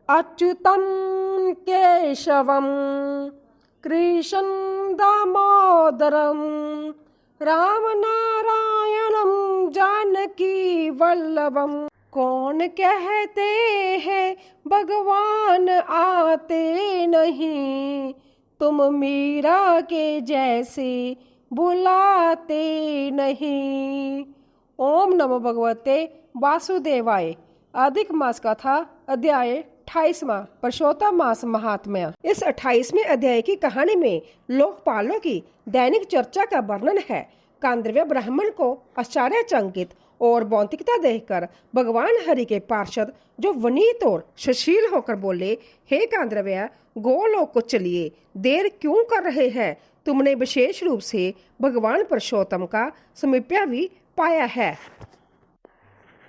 अच्युतं केशवं कृष्णं दामोदरं रामनारायणं जानकी वल्लभम। कौन कहते हैं भगवान आते नहीं, तुम मीरा के जैसे बुलाते नहीं। ओम नमो भगवते वासुदेवाय। अधिक मास कथा अध्याय 28वां पुरुषोत्तम मास महात्म्य। इस 28वें अध्याय की कहानी में लोकपालों की दैनिक चर्चा का वर्णन है। कांद्रव्य ब्राह्मण को आश्चर्यचकित और बौद्धिकता देखकर भगवान हरि के पार्षद जो वनीत और सुशील होकर बोले, हे कांद्रव्य, गोलोक को चलिए, देर क्यों कर रहे हैं? तुमने विशेष रूप से भगवान पुरुषोत्तम का समीप्य भी पाया है।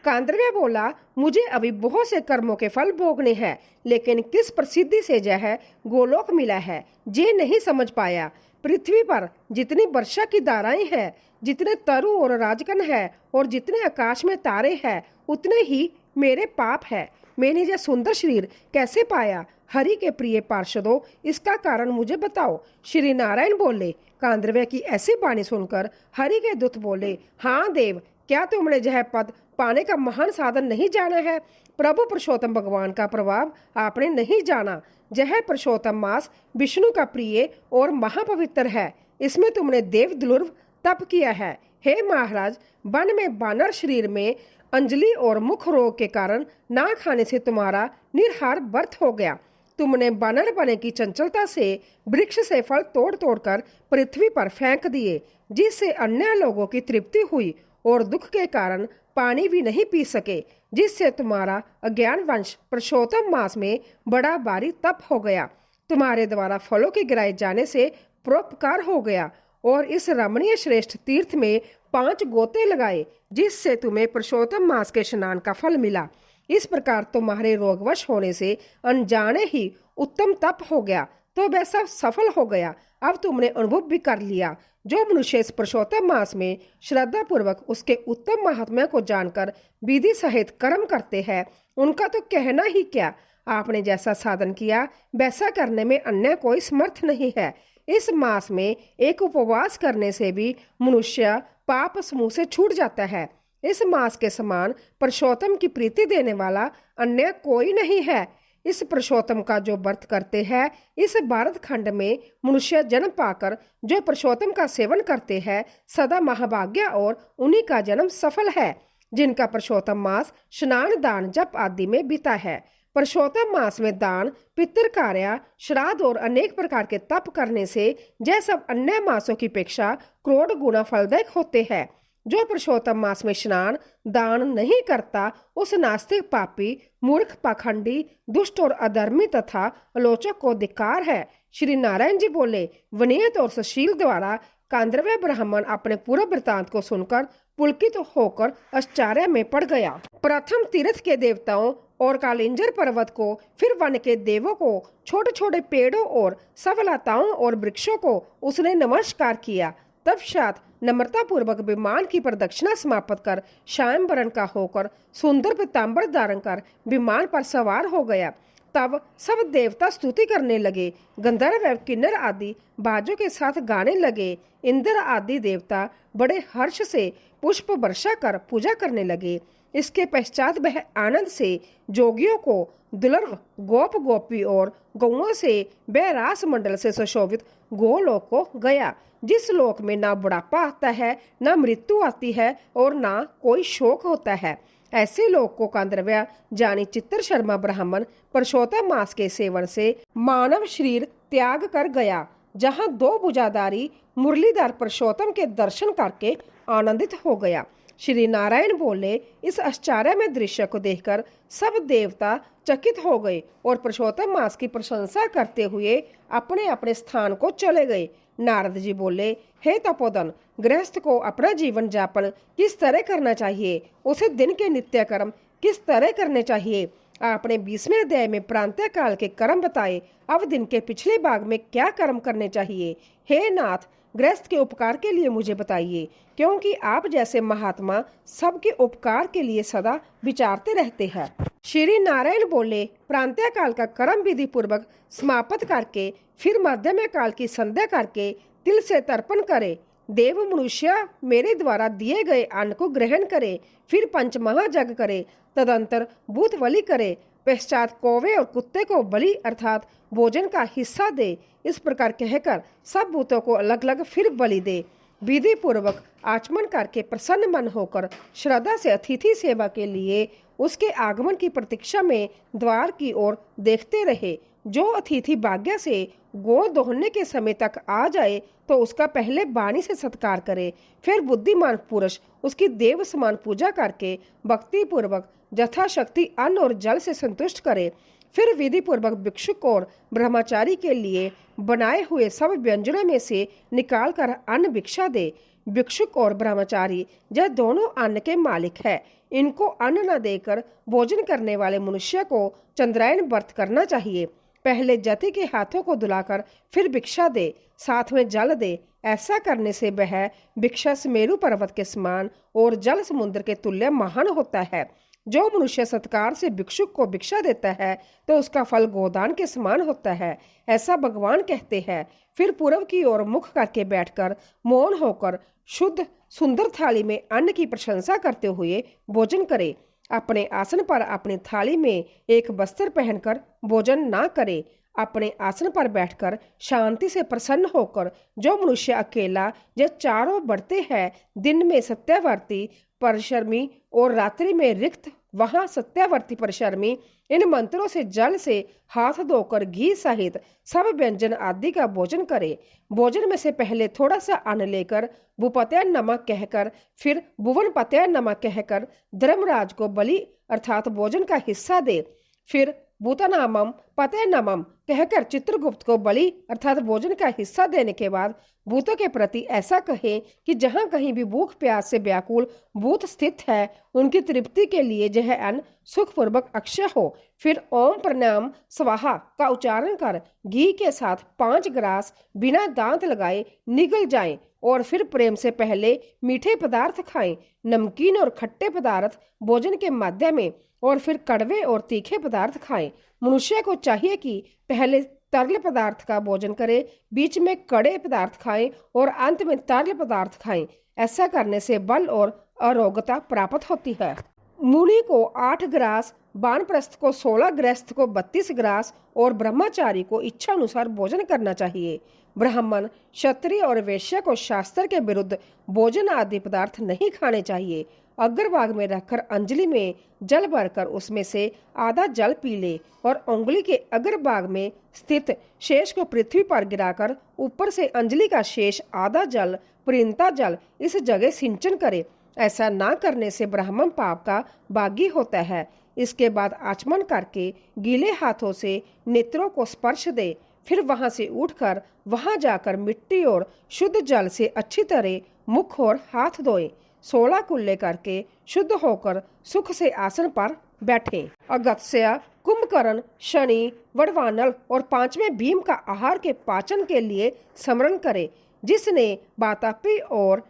कांद्रव्य बोला, मुझे अभी बहुत से कर्मों के फल भोगने हैं, लेकिन किस प्रसिद्धि से यह गोलोक मिला है ये नहीं समझ पाया। पृथ्वी पर जितनी वर्षा की धाराएं हैं, जितने तरु और राजगण है और जितने आकाश में तारे हैं, उतने ही मेरे पाप है। मैंने यह सुंदर शरीर कैसे पाया? हरि के प्रिय पार्षदों, इसका कारण मुझे बताओ। श्री नारायण बोले। कांद्रव्य की ऐसी वाणी सुनकर हरि के दूत बोले, हाँ देव, क्या तुमने यह पद पाने का महान साधन नहीं जाना है? प्रभु पुरुषोत्तम भगवान का प्रभाव आपने नहीं जाना। यह पुरुषोत्तम मास विष्णु का प्रिय और महापवित्र है। इसमें तुमने देव दुर्लभ तप किया है। हे महाराज, वन में बानर शरीर में अंजलि और मुख रोग के कारण ना खाने से तुम्हारा निरहार व्रत हो गया। तुमने बानर बने की चंचलता से वृक्ष से फल तोड़ तोड़कर पृथ्वी पर फेंक दिए, जिससे अन्य लोगों की तृप्ति हुई और दुख के कारण पानी भी नहीं पी सके, जिससे तुम्हारा अज्ञान वंश पुरुषोत्तम मास में बड़ा भारी तप हो गया। तुम्हारे द्वारा फलों के गिराए जाने से परोपकार हो गया और इस रमणीय श्रेष्ठ तीर्थ में 5 गोते लगाए, जिससे तुम्हें पुरुषोत्तम मास के स्नान का फल मिला। इस प्रकार तुम्हारे रोगवश होने से अनजाने ही उत्तम तप हो गया, तो वह सब सफल हो गया। अब तुमने अनुभव भी कर लिया। जो मनुष्य इस पुरुषोत्तम मास में श्रद्धा पूर्वक उसके उत्तम महात्म्य को जानकर विधि सहित कर्म करते हैं, उनका तो कहना ही क्या। आपने जैसा साधन किया वैसा करने में अन्य कोई समर्थ नहीं है। इस मास में एक उपवास करने से भी मनुष्य पाप समूह से छूट जाता है। इस मास के समान पुरुषोत्तम की प्रीति देने वाला अन्य कोई नहीं है। इस पुरुषोत्तम का जो व्रत करते हैं, इस भारत खंड में मनुष्य जन्म पाकर जो पुरुषोत्तम का सेवन करते हैं, सदा महाभाग्य और उन्हीं का जन्म सफल है, जिनका पुरुषोत्तम मास स्नान, दान, जप आदि में बीता है। पुरुषोत्तम मास में दान, पितृ कार्य, श्राद्ध और अनेक प्रकार के तप करने से यह सब अन्य मासों की अपेक्षा करोड़ गुना फलदायक होते हैं। जो पुरुषोत्तम मास में स्नान दान नहीं करता, उस नास्तिक, पापी, मूर्ख, पाखंडी, दुष्ट और अधर्मी तथा आलोचक को धिक्कार है। श्री नारायण जी बोले। विनीत और सुशील द्वारा कांद्रव्य ब्राह्मण अपने पूरे वृतांत को सुनकर पुलकित होकर आश्चर्य में पड़ गया। प्रथम तीर्थ के देवताओं और कालिंजर पर्वत को, फिर वन के देवों को, छोटे छोटे पेड़ों और सब लताओं और वृक्षों को उसने नमस्कार किया। तत्पश्चात नम्रता पूर्वक विमान की प्रदक्षिणा समाप्त कर श्याम वर्ण का होकर सुंदर पीताम्बर धारण कर विमान पर सवार हो गया। तब सब देवता स्तुति करने लगे। गंधर्व एवं किन्नर आदि बाजों के साथ गाने लगे। इंद्र आदि देवता बड़े हर्ष से पुष्प वर्षा कर पूजा करने लगे। इसके पश्चात वह आनंद से जोगियों को दुर्लभ गोप गोपी और गौओं से वह रास मंडल से सुशोभित गोलोक को गया, जिस लोक में ना बुढ़ापा आता है, ना मृत्यु आती है और ना कोई शोक होता है। ऐसे लोक को कांद्रव्य जानी चित्तर शर्मा ब्राह्मण पुरुषोत्तम मास के सेवन से मानव शरीर त्याग कर गया, जहाँ 2 भुजाधारी मुरलीधर पुरुषोत्तम के दर्शन करके आनंदित हो गया। श्री नारायण बोले। इस आश्चर्यमय दृश्य को देखकर सब देवता चकित हो गए और पुरुषोत्तम मास की प्रशंसा करते हुए अपने अपने स्थान को चले गए। नारद जी बोले, हे तपोधन, गृहस्थ को अपना जीवन यापन किस तरह करना चाहिए? उसे दिन के नित्य कर्म किस तरह करने चाहिए? आपने 20वें अध्याय में प्रांतः काल के कर्म बताए। अब दिन के पिछले भाग में क्या कर्म करने चाहिए? हे नाथ, गृहस्थ के उपकार के लिए मुझे बताइए, क्योंकि आप जैसे महात्मा सबके उपकार के लिए सदा विचारते रहते हैं। श्री नारायण बोले, प्रांतीय काल का कर्म विधि पूर्वक समाप्त करके फिर मध्यम काल की संध्या करके तिल से तर्पण करे। देव मनुष्य मेरे द्वारा दिए गए अन्न को ग्रहण करे, फिर पंच महायज्ञ करे, तदंतर भूत बलि करे, पश्चात कौवे और कुत्ते को बलि अर्थात भोजन का हिस्सा दे। इस प्रकार कहकर सब भूतों को अलग अलग फिर बलि दे। विधि पूर्वक आचमन करके प्रसन्न मन होकर श्रद्धा से अतिथि सेवा के लिए उसके आगमन की प्रतीक्षा में द्वार की ओर देखते रहे। जो अतिथि भाग्य से गो दोहने के समय तक आ जाए तो उसका पहले वाणी से सत्कार करे, फिर बुद्धिमान पुरुष उसकी देव समान पूजा करके भक्ति पूर्वक यथाशक्ति अन्न और जल से संतुष्ट करे। फिर विधि पूर्वक भिक्षुक और ब्रह्मचारी के लिए बनाए हुए सब व्यंजनों में से निकाल कर अन्न भिक्षा दे। भिक्षुक और ब्रह्मचारी यह दोनों अन्न के मालिक है। इनको अन्न न देकर भोजन करने वाले मनुष्य को चंद्रायन व्रत करना चाहिए। पहले जति के हाथों को धुलाकर फिर भिक्षा दे, साथ में जल दे। ऐसा करने से वह भिक्षा सुमेरु पर्वत के समान और जल समुद्र के तुल्य महान होता है। जो मनुष्य सत्कार से भिक्षुक को भिक्षा देता है तो उसका फल गोदान के समान होता है, ऐसा भगवान कहते हैं। फिर पूर्व की ओर मुख करके बैठकर मौन होकर शुद्ध सुंदर थाली में अन्न की प्रशंसा करते हुए भोजन करे। अपने आसन पर अपनी थाली में एक वस्त्र पहनकर भोजन ना करे। अपने आसन पर बैठकर शांति से प्रसन्न होकर जो मनुष्य अकेला या चारों बढ़ते हैं, दिन में सत्यावर्ती परिश्रमी और रात्रि में रिक्त, वहां सत्यावर्ती परिश्रमी इन मंत्रों से जल से हाथ धोकर घी सहित सब व्यंजन आदि का भोजन करे। भोजन में से पहले थोड़ा सा अन्न लेकर भूपत्य नमक कहकर फिर भुवन पत्य नमक कहकर धर्मराज को बलि अर्थात भोजन का हिस्सा दे। फिर भूतनामम पते नमम कहकर चित्रगुप्त को बलि अर्थात भोजन का हिस्सा देने के बाद भूतों के प्रति ऐसा कहे कि जहां कहीं भी भूख प्यास से व्याकुल भूत स्थित है, उनकी तृप्ति के लिए यह अन्न सुखपूर्वक अक्षय हो। फिर ओम प्रणाम स्वाहा का उच्चारण कर घी के साथ 5 ग्रास बिना दांत लगाए निगल जाएं और फिर प्रेम से पहले मीठे पदार्थ खाएं, नमकीन और खट्टे पदार्थ भोजन के मध्य में और फिर कड़वे और तीखे पदार्थ खाएं। मनुष्य को चाहिए कि पहले तरल पदार्थ का भोजन करे, बीच में कड़े पदार्थ खाएं और अंत में तरल पदार्थ खाएं। ऐसा करने से बल और आरोग्यता प्राप्त होती है। मुनि को 8 ग्रास, वानप्रस्थ को 16, गृहस्थ को 32 ग्रास और ब्रह्मचारी को इच्छा अनुसार भोजन करना चाहिए। ब्राह्मण, क्षत्रिय और वैश्य को शास्त्र के विरुद्ध भोजन आदि पदार्थ नहीं खाने चाहिए। अग्रभाग में रखकर अंजलि में जल भरकर उसमें से आधा जल पी ले और उंगली के अग्रभाग में स्थित शेष को पृथ्वी पर गिराकर ऊपर से अंजलि का शेष आधा जल परिंता जल इस जगह सिंचन करे। ऐसा ना करने से ब्राह्मण पाप का भागी होता है। इसके बाद आचमन करके गीले हाथों से नेत्रों को स्पर्श दे। फिर वहां से उठकर वहां जाकर मिट्टी और शुद्ध जल से अच्छी तरह मुख और हाथ धोए। 16 कुल्ले करके शुद्ध होकर सुख से आसन पर बैठे। अगस्त्य, कुंभकर्ण, शनि, वडवानल और 5वें भीम का आहार के पाचन के लिए स्मरण करे। जिसने वातापी और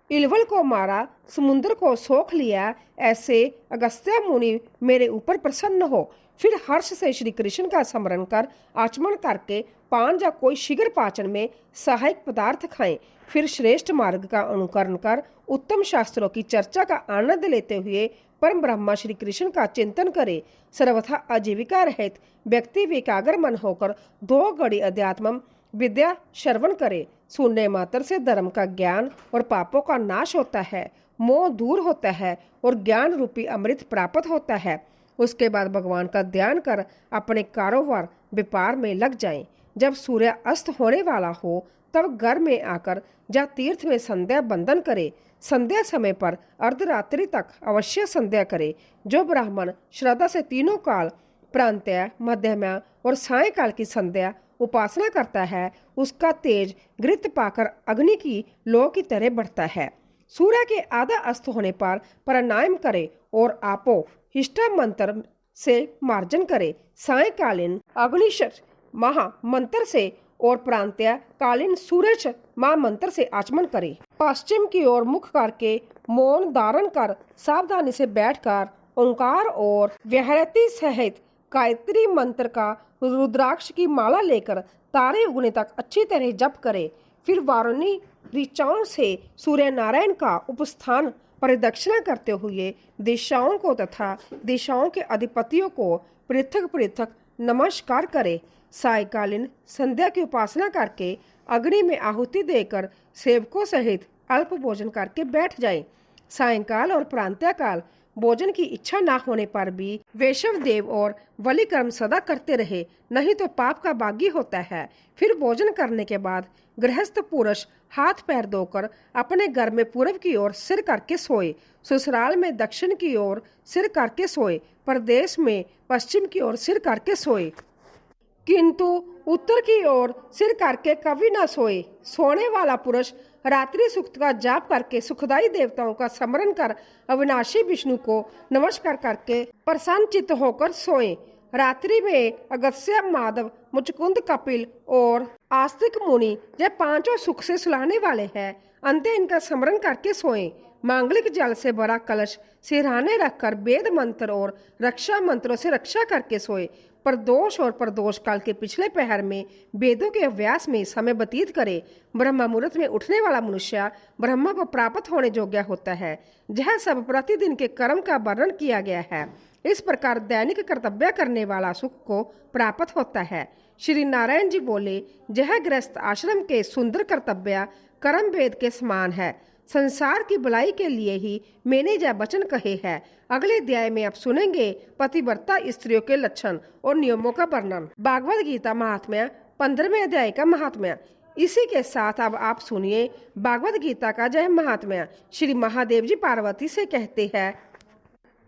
इलवल को मारा, समुद्र को सोख लिया, ऐसे अगस्त्य मुनि मेरे ऊपर प्रसन्न हो। फिर हर्ष से श्री कृष्ण का स्मरण कर आचमन करके पान या कोई शीघ्र पाचन में सहायक पदार्थ खाएं। फिर श्रेष्ठ मार्ग का अनुकरण कर उत्तम शास्त्रों की चर्चा का आनंद लेते हुए परम ब्रह्मा श्री कृष्ण का चिंतन करे। सर्वथा आजीविका रहित व्यक्ति एकाग्र मन होकर 2 घड़ी अध्यात्म विद्या श्रवण करे। सुनने मात्र से धर्म का ज्ञान और पापों का नाश होता है, मोह दूर होता है और ज्ञान रूपी अमृत प्राप्त होता है। उसके बाद भगवान का ध्यान कर अपने कारोबार व्यापार में लग जाएं। जब सूर्य अस्त होने वाला हो तब घर में आकर या तीर्थ में संध्या बंदन करे। संध्या समय पर अर्धरात्रि तक अवश्य संध्या करे। जो ब्राह्मण श्रद्धा से तीनों काल प्रांतः, मध्यमा और सायंकाल की संध्या उपासना करता है, उसका तेज घृत पाकर अग्नि की लौ की तरह बढ़ता है। सूर्य के आधा अस्त होने पर प्राणायाम करे और आपो हिष्टा मंत्र से मार्जन करे। सायंकालीन अग्निशर महा मंत्र से और प्रांत्य कालीन सूरज मां मंत्र से आचमन करे। पश्चिम की ओर मुख करके मौन धारण कर सावधानी से बैठकर ओंकार और व्याहृति सहित गायत्री मंत्र का रुद्राक्ष की माला लेकर तारे उगने तक अच्छी तरह जप करे। फिर वारुणी ऋचाओं से सूर्य नारायण का उपस्थान परिदक्षिणा करते हुए दिशाओं को तथा दिशाओं के अधिपतियों को पृथक पृथक नमस्कार करे। सायकालीन संध्या की उपासना करके अग्नि में आहुति देकर सेवकों सहित अल्प भोजन करके बैठ जाए। सायंकाल और प्रांतःकाल भोजन की इच्छा न होने पर भी वैष्णव देव और बलि कर्म सदा करते रहे, नहीं तो पाप का बागी होता है। फिर भोजन करने के बाद गृहस्थ पुरुष हाथ पैर धोकर अपने घर में पूर्व की ओर सिर करके सोए, ससुराल में दक्षिण की ओर सिर करके सोए, परदेश में पश्चिम की ओर सिर करके सोए, किंतु उत्तर की ओर सिर करके कभी न सोए। सोने वाला पुरुष रात्रि सूक्त का जाप करके सुखदाई देवताओं का स्मरण कर अविनाशी विष्णु को नमस्कार करके प्रसन्न चित्त होकर सोए। रात्रि में अगस्त्य, माधव, मुचकुंद, कपिल और आस्तिक मुनि ये पांचों सुख से सुलाने वाले हैं, अंत इनका स्मरण करके सोए। मांगलिक जल से भरा कलश सिरहाने रखकर वेद मंत्र और रक्षा मंत्रों से रक्षा करके सोए। प्रदोष और प्रदोष काल के पिछले पहर में वेदों के अभ्यास में समय व्यतीत करे। ब्रह्म मुहूर्त में उठने वाला मनुष्य ब्रह्म को प्राप्त होने योग्य होता है। यह सब प्रतिदिन के कर्म का वर्णन किया गया है। इस प्रकार दैनिक कर्तव्य करने वाला सुख को प्राप्त होता है। श्री नारायण जी बोले, यह गृहस्थ आश्रम के सुंदर कर्तव्य कर्म वेद के समान है। संसार की भलाई के लिए ही मैंने यह वचन कहे हैं। अगले अध्याय में आप सुनेंगे पतिव्रता स्त्रियों के लक्षण और नियमों का वर्णन। भागवत गीता महात्म्य 15वें अध्याय का महात्म्य। इसी के साथ अब आप सुनिए भागवत गीता का जय महात्म्य। श्री महादेव जी पार्वती से कहते हैं,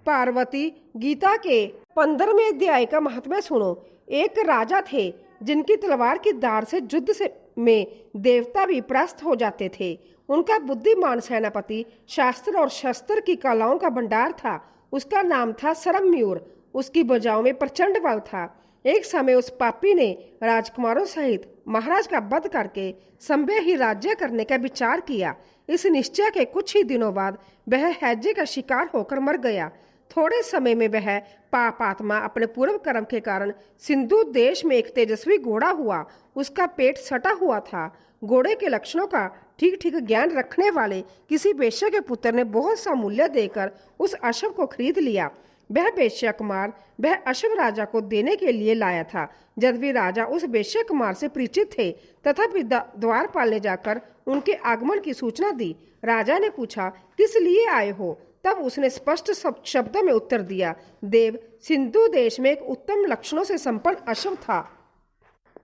पार्वती गीता के 15वें अध्याय का महात्म्य सुनो। एक राजा थे जिनकी तलवार की धार से युद्ध में देवता भी परास्त हो जाते थे। उनका बुद्धिमान सेनापति शास्त्र और शस्त्र की कलाओं का भंडार था। उसका नाम था सरमयूर। उसकी भुजाओं में प्रचंड बल था। एक समय उस पापी ने राजकुमारों सहित महाराज का वध करके संभय ही राज्य करने का विचार किया। इस निश्चय के कुछ ही दिनों बाद वह हैजे का शिकार होकर मर गया। थोड़े समय में वह पापात्मा अपने पूर्व कर्म के कारण सिंधु देश में एक तेजस्वी घोड़ा हुआ। उसका पेट सटा हुआ था। घोड़े के लक्षणों का ठीक ठीक ज्ञान रखने वाले किसी वेश्या के पुत्र ने बहुत सा मूल्य देकर उस अश्व को खरीद लिया। वह वेश्या कुमार वह अश्व राजा को देने के लिए लाया था। जब भी राजा उस वेश्या कुमार से परिचित थे तथापि द्वारपाल ने जाकर उनके आगमन की सूचना दी। राजा ने पूछा, किस लिए आए हो? तब उसने स्पष्ट शब्दों में उत्तर दिया, देव, सिंधु देश में एक उत्तम लक्षणों से संपन्न अश्व था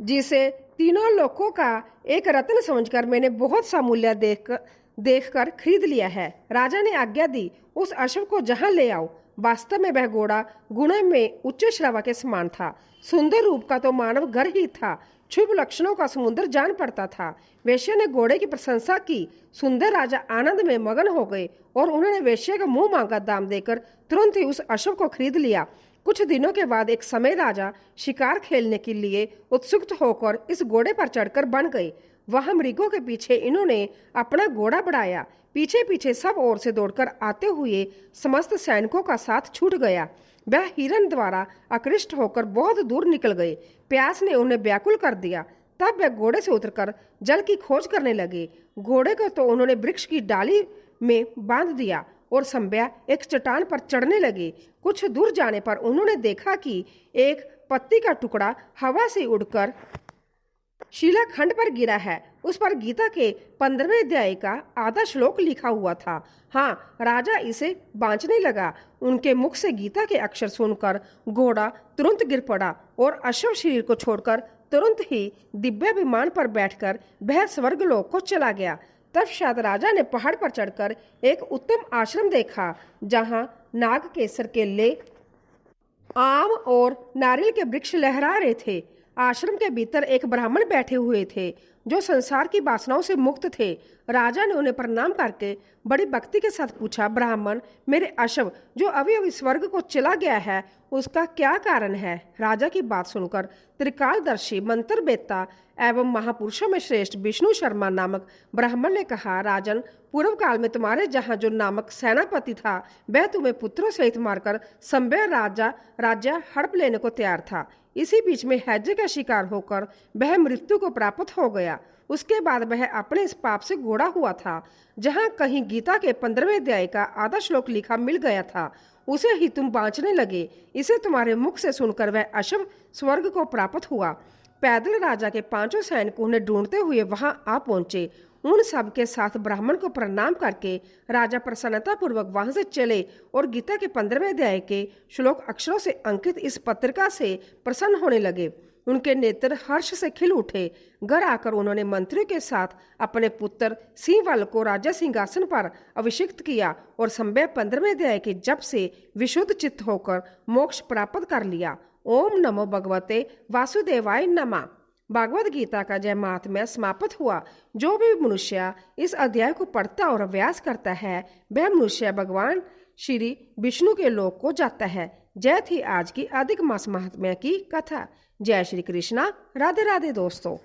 जिसे तीनों लोकों का एक रत्न समझकर मैंने बहुत सा मूल्य देखकर खरीद लिया है। राजा ने आज्ञा दी, उस अश्व को जहां ले आओ। वास्तव में वह घोड़ा गुण में उच्च श्रवा के समान था। सुंदर रूप का तो मानव घर ही था। शुभ लक्षणों का समुद्र जान पड़ता था। वेश्या ने घोड़े की प्रशंसा की। सुंदर राजा आनंद में मगन हो गए और उन्होंने वेश्या का मुंह मांगा दाम देकर तुरंत ही उस अश्व को खरीद लिया। कुछ दिनों के बाद एक समय राजा शिकार खेलने के लिए उत्सुक होकर इस घोड़े पर चढ़कर बन गए। वहां मृगों के पीछे इन्होंने अपना घोड़ा बढ़ाया। पीछे पीछे सब ओर से दौड़कर आते हुए समस्त सैनिकों का साथ छूट गया। वह हिरण द्वारा आकृष्ट होकर बहुत दूर निकल गए। प्यास ने उन्हें व्याकुल कर दिया। तब वह घोड़े से उतरकर जल की खोज करने लगे। घोड़े को तो उन्होंने वृक्ष की डाली में बांध दिया और संभ्या एक चट्टान पर चढ़ने लगे। कुछ दूर जाने पर उन्होंने देखा कि एक पत्ती का टुकड़ा हवा से उड़कर शिलाखंड पर गिरा है। उस पर गीता के 15वें अध्याय का आधा श्लोक लिखा हुआ था। हाँ, राजा इसे बांचने लगा। उनके मुख से गीता के अक्षर सुनकर घोड़ा तुरंत गिर पड़ा और अश्व शरीर को छोड़कर तुरंत ही दिव्य विमान पर बैठकर वह स्वर्गलोक को चला गया। तब शायद राजा ने पहाड़ पर चढ़कर एक उत्तम आश्रम देखा जहाँ नाग केसर केले, आम और नारियल के वृक्ष लहरा रहे थे। आश्रम के भीतर एक ब्राह्मण बैठे हुए थे। जो संसार की वासनाओं से मुक्त थे। राजा ने उन्हें प्रणाम करके बड़ी भक्ति के साथ पूछा, ब्राह्मण, मेरे अश्व जो अभी अभी स्वर्ग को चला गया है उसका क्या कारण है? राजा की बात सुनकर त्रिकालदर्शी, मंत्र बेता एवं महापुरुषों में श्रेष्ठ विष्णु शर्मा नामक ब्राह्मण ने कहा, राजन, पूर्व काल में तुम्हारे जहाँ जो नामक सेनापति था वह तुम्हें पुत्रों सहित मारकर संभय राज्य हड़प लेने को तैयार था। इसी बीच में हैजे का शिकार होकर वह मृत्यु को प्राप्त हो गया। उसके बाद वह अपने इस पाप से घोड़ा हुआ था। जहाँ कहीं गीता के 15वें अध्याय का आधा श्लोक लिखा मिल गया था उसे ही तुम बांचने लगे। इसे तुम्हारे मुख से सुनकर वह अश्व स्वर्ग को प्राप्त हुआ। पैदल राजा के 5 सैनिक उन्हें ढूंढते हुए वहां आ पहुंचे। उन सब के साथ ब्राह्मण को प्रणाम करके राजा प्रसन्नता पूर्वक वहां से चले और गीता के 15वें अध्याय के श्लोक अक्षरों से अंकित इस पत्रिका से प्रसन्न होने लगे। उनके नेत्र हर्ष से खिल उठे। घर आकर उन्होंने मंत्रियों के साथ अपने पुत्र सिंहवल को राजा सिंहासन पर अभिषिक्त किया और संभय 15वें अध्याय के जप से विशुद्ध चित्त होकर मोक्ष प्राप्त कर लिया। ओम नमो भगवते वासुदेवाय नमः। भागवत गीता का जय महात्म्य समाप्त हुआ। जो भी मनुष्य इस अध्याय को पढ़ता और अभ्यास करता है वह मनुष्य भगवान श्री विष्णु के लोक को जाता है। जय थी आज की अधिक मास महात्म्य की कथा। जय श्री कृष्णा। राधे राधे दोस्तों।